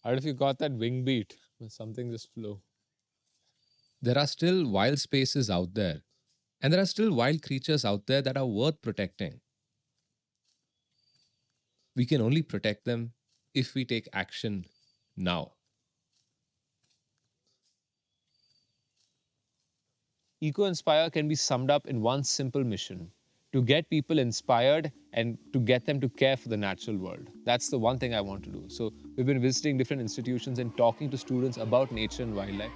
Or if you got that wing beat, something just flew. There are still wild spaces out there, and there are still wild creatures out there that are worth protecting. We can only protect them if we take action now. Eco Inspire can be summed up in one simple mission: to get people inspired and to get them to care for the natural world. That's the one thing I want to do. So, we've been visiting different institutions and talking to students about nature and wildlife.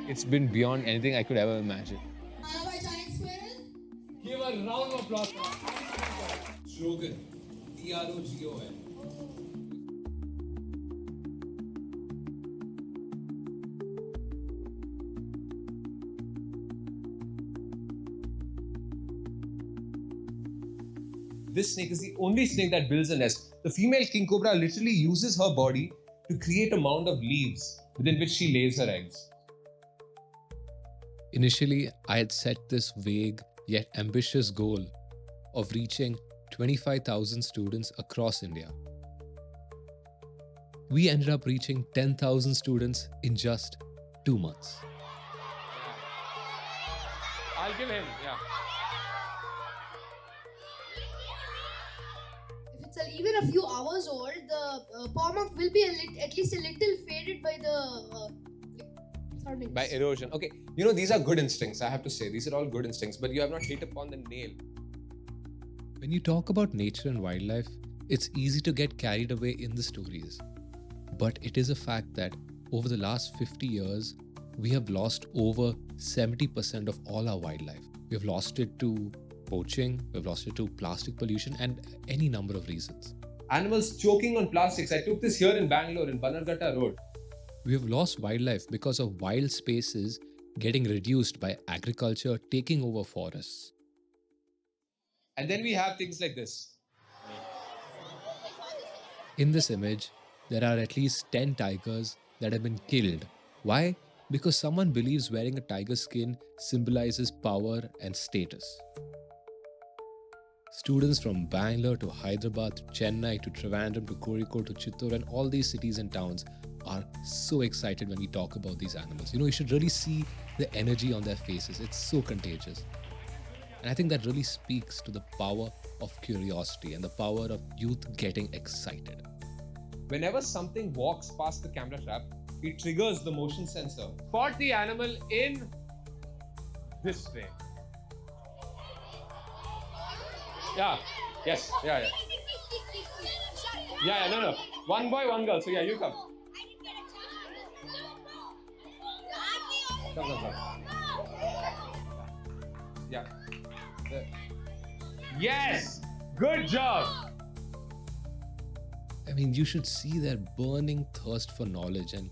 It's been beyond anything I could ever imagine. Give a round of applause for us. Slogan TROGON. This snake is the only snake that builds a nest. The female king cobra literally uses her body to create a mound of leaves within which she lays her eggs. Initially, I had set this vague yet ambitious goal of reaching 25,000 students across India. We ended up reaching 10,000 students in just 2 months. I'll give him, yeah. If it's even a few hours old, the pomp will be at least a little faded by the surroundings. By erosion. Okay, you know, these are good instincts, I have to say. These are all good instincts, but you have not hit upon the nail. When you talk about nature and wildlife, it's easy to get carried away in the stories. But it is a fact that over the last 50 years, we have lost over 70% of all our wildlife. We have lost it to poaching, we've lost it to plastic pollution, and any number of reasons. Animals choking on plastics. I took this here in Bangalore, in Bannerghatta Road. We have lost wildlife because of wild spaces getting reduced by agriculture taking over forests. And then we have things like this. In this image, there are at least 10 tigers that have been killed. Why? Because someone believes wearing a tiger skin symbolizes power and status. Students from Bangalore to Hyderabad to Chennai to Trivandrum to Kozhikode to Chittor and all these cities and towns are so excited when we talk about these animals. You should really see the energy on their faces. It's so contagious. And I think that really speaks to the power of curiosity and the power of youth getting excited. Whenever something walks past the camera trap, it triggers the motion sensor. Spot the animal in this frame. Yeah, yes, yeah. Yeah, no. One boy, one girl. So yeah, you come. Come. Yeah. Yes! Good job! I mean, you should see their burning thirst for knowledge and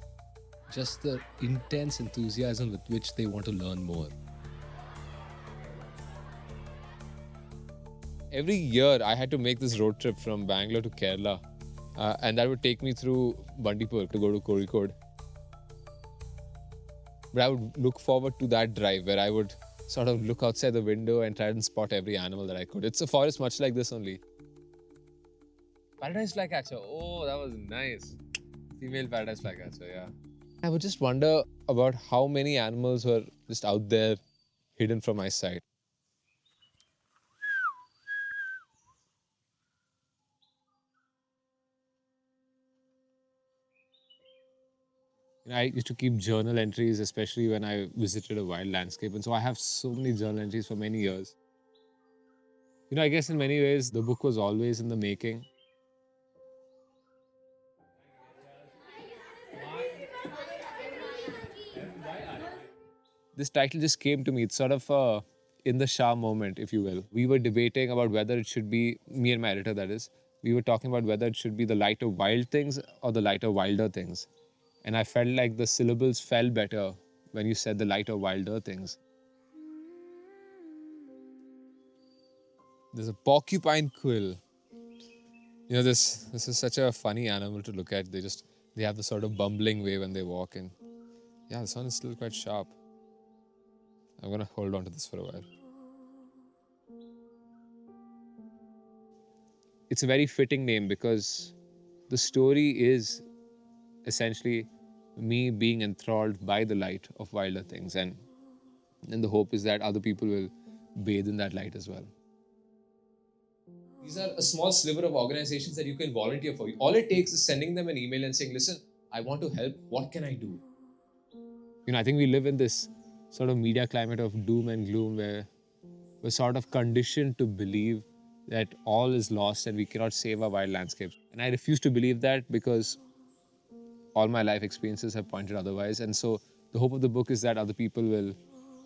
just the intense enthusiasm with which they want to learn more. Every year, I had to make this road trip from Bangalore to Kerala. And that would take me through Bandipur to go to Kozhikode. But I would look forward to that drive where I would sort of look outside the window and try and spot every animal that I could. It's a forest much like this only. Paradise flycatcher. Oh, that was nice. Female paradise flycatcher, yeah. I would just wonder about how many animals were just out there hidden from my sight. I used to keep journal entries, especially when I visited a wild landscape. And so I have so many journal entries for many years. I guess in many ways, the book was always in the making. This title just came to me. It's sort of a in the Shah moment, if you will. We were debating about whether it should be, me and my editor that is, we were talking about whether it should be the lighter wild things or the lighter wilder things. And I felt like the syllables fell better when you said the lighter wilder things. There's a porcupine quill. This is such a funny animal to look at. They have the sort of bumbling way when they walk in. Yeah, the sun is still quite sharp. I'm gonna hold on to this for a while. It's a very fitting name because the story is essentially me being enthralled by the light of wilder things, and the hope is that other people will bathe in that light as well. These are a small sliver of organizations that you can volunteer for. All it takes is sending them an email and saying, listen, I want to help. What can I do? I think we live in this sort of media climate of doom and gloom where we're sort of conditioned to believe that all is lost and we cannot save our wild landscapes. And I refuse to believe that because all my life experiences have pointed otherwise. And so the hope of the book is that other people will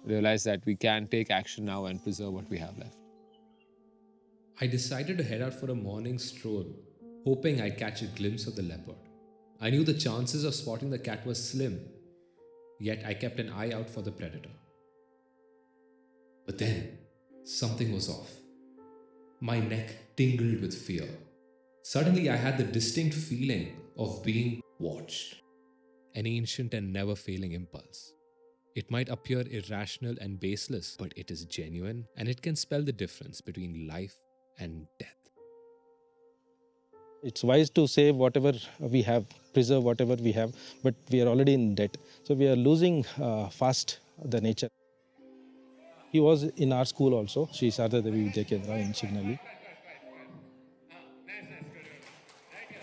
realize that we can take action now and preserve what we have left. I decided to head out for a morning stroll, hoping I'd catch a glimpse of the leopard. I knew the chances of spotting the cat was slim, yet I kept an eye out for the predator. But then, something was off. My neck tingled with fear. Suddenly, I had the distinct feeling of being watched. An ancient and never failing impulse. It might appear irrational and baseless, but it is genuine and it can spell the difference between life and death. It's wise to save whatever we have, preserve whatever we have, but we are already in debt. So we are losing fast the nature. He was in our school also, Sri Sarda Devi Vidya Kendra in Chignali.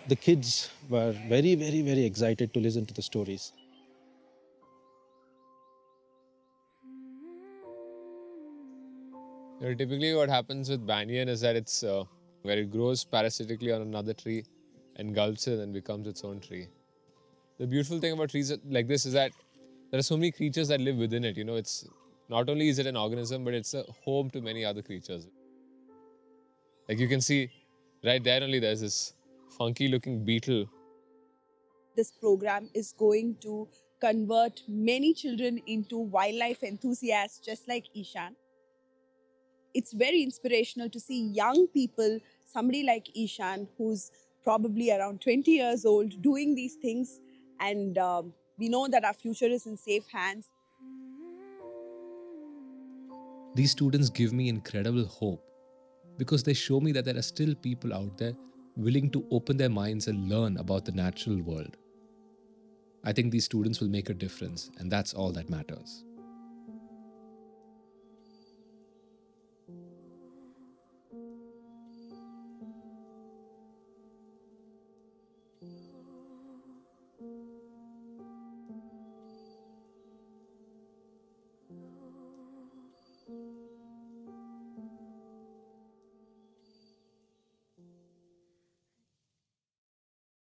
The kids were very, very, very excited to listen to the stories. Typically, what happens with banyan is that it's where it grows parasitically on another tree, engulfs it, and becomes its own tree. The beautiful thing about trees like this is that there are so many creatures that live within it. It's not only is it an organism, but it's a home to many other creatures. Like you can see right there only, there's this funky looking beetle. This program is going to convert many children into wildlife enthusiasts just like Ishan. It's very inspirational to see young people, somebody like Ishan, who's probably around 20 years old, doing these things. And we know that our future is in safe hands. These students give me incredible hope because they show me that there are still people out there willing to open their minds and learn about the natural world. I think these students will make a difference, and that's all that matters.